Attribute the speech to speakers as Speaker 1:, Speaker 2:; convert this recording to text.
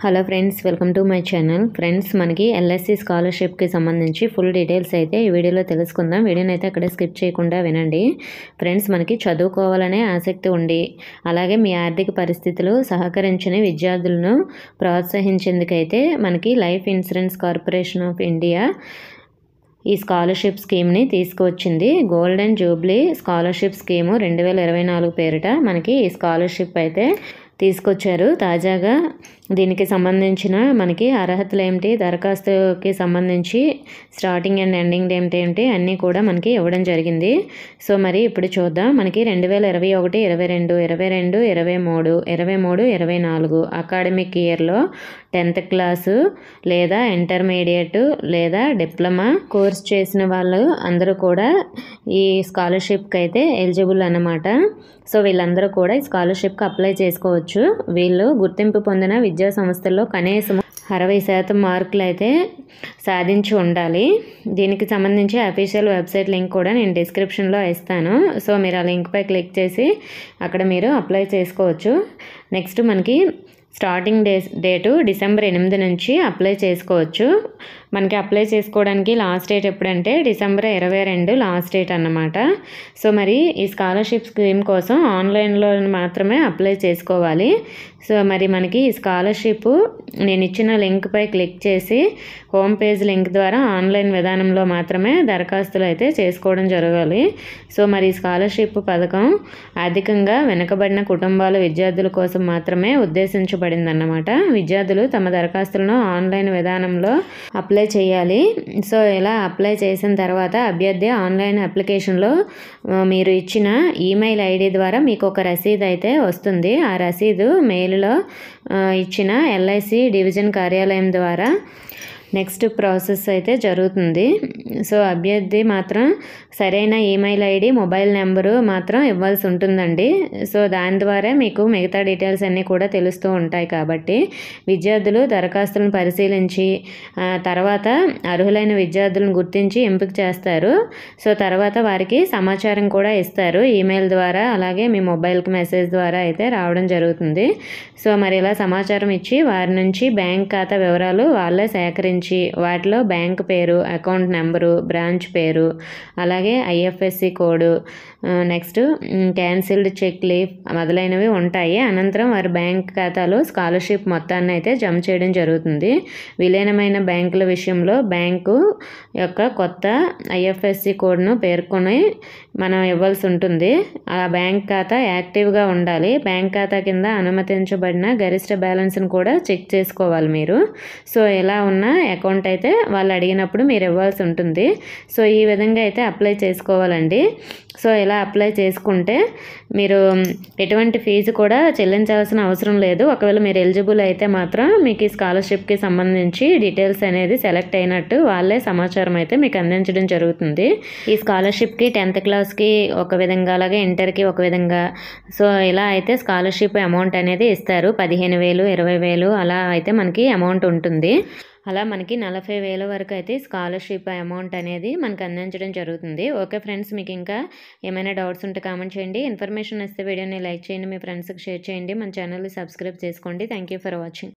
Speaker 1: Hello friends, welcome to my channel. Friends, మనకి LIC స్కాలర్షిప్కి సంబంధించి full details అయితే ఈ వీడియోలో తెలుసుకుందాం. వీడియోని అయితే అక్కడే స్కిప్ చేయకుండా వినండి. ఫ్రెండ్స్, మనకి చదువుకోవాలనే ఆసక్తి ఉండి అలాగే మీ ఆర్థిక పరిస్థితులు సహకరించని విద్యార్థులను ప్రోత్సహించేందుకైతే మనకి life insurance corporation of India ఈ స్కాలర్షిప్ స్కీమ్ని తీసుకువచ్చింది. గోల్డెన్ జూబ్లీ స్కాలర్షిప్ స్కీము 2024 పేరిట మనకి ఈ స్కాలర్షిప్ అయితే తీసుకొచ్చారు. తాజాగా దీనికి సంబంధించిన మనకి అర్హతలు ఏమిటి, దరఖాస్తుకి సంబంధించి స్టార్టింగ్ అండ్ ఎండింగ్ డేట్ ఏంటి అన్నీ కూడా మనకి ఇవ్వడం జరిగింది. సో మరి ఇప్పుడు చూద్దాం. మనకి 2021, 22, 22, 23, 23, 24 అకాడమిక్ ఇయర్లో 10th క్లాసు లేదా ఇంటర్మీడియట్ లేదా డిప్లొమా కోర్స్ చేసిన వాళ్ళు అందరూ కూడా ఈ స్కాలర్షిప్కి అయితే ఎలిజిబుల్ అన్నమాట. సో వీళ్ళందరూ కూడా ఈ స్కాలర్షిప్కి అప్లై చేసుకోవచ్చు. వీళ్ళు గుర్తింపు పొందిన విద్యా సంస్థల్లో కనీసం 60% మార్కులు అయితే సాధించి ఉండాలి. దీనికి సంబంధించి అఫీషియల్ వెబ్సైట్ లింక్ కూడా నేను డిస్క్రిప్షన్లో ఇస్తాను. సో మీరు ఆ లింక్పై క్లిక్ చేసి అక్కడ మీరు అప్లై చేసుకోవచ్చు. నెక్స్ట్ మనకి స్టార్టింగ్ డేటు డిసెంబర్ 8 నుంచి అప్లై చేసుకోవచ్చు. మనకి అప్లై చేసుకోవడానికి లాస్ట్ డేట్ ఎప్పుడంటే డిసెంబర్ 22 లాస్ట్ డేట్ అన్నమాట. సో మరి ఈ స్కాలర్షిప్ స్కీమ్ కోసం ఆన్లైన్లో మాత్రమే అప్లై చేసుకోవాలి. సో మరి మనకి ఈ స్కాలర్షిప్ నేను ఇచ్చిన లింక్పై క్లిక్ చేసి హోమ్ పేజ్ లింక్ ద్వారా ఆన్లైన్ విధానంలో మాత్రమే దరఖాస్తులు అయితే చేసుకోవడం జరగాలి. సో మరి ఈ స్కాలర్షిప్ పథకం ఆర్థికంగా వెనుకబడిన కుటుంబాల విద్యార్థుల కోసం మాత్రమే ఉద్దేశించబడిందన్నమాట. విద్యార్థులు తమ దరఖాస్తులను ఆన్లైన్ విధానంలో అప్లై చేయాలి. సో ఇలా అప్లై చేసిన తర్వాత అభ్యర్థి ఆన్లైన్ అప్లికేషన్లో మీరు ఇచ్చిన ఈమెయిల్ ఐడి ద్వారా మీకు ఒక రసీదు అయితే వస్తుంది. ఆ రసీదు మెయిల్లో ఇచ్చిన ఎల్ఐసి డివిజన్ కార్యాలయం ద్వారా నెక్స్ట్ ప్రాసెస్ అయితే జరుగుతుంది. సో అభ్యర్థి మాత్రం సరైన ఈమెయిల్ ఐడి, మొబైల్ నెంబరు మాత్రం ఇవ్వాల్సి ఉంటుందండి. సో దాని ద్వారా మీకు మిగతా డీటెయిల్స్ అన్నీ కూడా తెలుస్తూ ఉంటాయి. కాబట్టి విద్యార్థులు దరఖాస్తులను పరిశీలించి తర్వాత అర్హులైన విద్యార్థులను గుర్తించి ఎంపిక చేస్తారు. సో తర్వాత వారికి సమాచారం కూడా ఇస్తారు ఈమెయిల్ ద్వారా, అలాగే మీ మొబైల్కి మెసేజ్ ద్వారా అయితే రావడం జరుగుతుంది. సో మరి ఇలా సమాచారం ఇచ్చి వారి నుంచి బ్యాంక్ ఖాతా వివరాలు వాళ్ళే సేకరించి వాటిలో బ్యాంక్ పేరు, అకౌంట్ నెంబరు, బ్రాంచ్ పేరు, అలాగే IFSC code, next cancelled cheque leaf మొదలైనవి ఉంటాయి. అనంతరం వారి బ్యాంక్ ఖాతాలో స్కాలర్షిప్ మొత్తాన్ని అయితే జమ చేయడం జరుగుతుంది. విలీనమైన బ్యాంకుల విషయంలో బ్యాంకు యొక్క కొత్త ఐఎఫ్ఎస్సి కోడ్ను పేర్కొని మనం ఇవ్వాల్సి ఉంటుంది. ఆ బ్యాంక్ ఖాతా యాక్టివ్గా ఉండాలి. బ్యాంక్ ఖాతా కింద అనుమతించబడిన గరిష్ట బ్యాలెన్స్ను కూడా చెక్ చేసుకోవాలి మీరు. సో ఇలా ఉన్న అకౌంట్ అయితే వాళ్ళు అడిగినప్పుడు మీరు ఇవ్వాల్సి ఉంటుంది. సో ఈ విధంగా అయితే అప్లై చేసుకోవాలండి. సో ఇలా అప్లై చేసుకుంటే మీరు ఎటువంటి ఫీజు కూడా చెల్లించాల్సిన అవసరం లేదు. ఒకవేళ మీరు ఎలిజిబుల్ అయితే మాత్రం మీకు ఈ స్కాలర్షిప్కి సంబంధించి డీటెయిల్స్ అనేది సెలెక్ట్ అయినట్టు వాళ్ళే సమాచారం అయితే మీకు అందించడం జరుగుతుంది. ఈ స్కాలర్షిప్కి 10th క్లాస్కి ఒక విధంగా, అలాగే ఇంటర్కి ఒక విధంగా. సో ఇలా అయితే స్కాలర్షిప్ అమౌంట్ అనేది ఇస్తారు. 15,000, 20,000 అలా అయితే మనకి అమౌంట్ ఉంటుంది. అలా మనకి 40,000 వరకు అయితే స్కాలర్షిప్ అమౌంట్ అనేది మనకు అందించడం జరుగుతుంది. ఓకే ఫ్రెండ్స్, మీకు ఇంకా ఏమైనా డౌట్స్ ఉంటే కామెంట్ చేయండి. ఇన్ఫర్మేషన్ ఇస్తే వీడియోని లైక్ చేయండి, మీ ఫ్రెండ్స్కి షేర్ చేయండి, మన ఛానల్ని సబ్స్క్రైబ్ చేసుకోండి. Thank you for watching.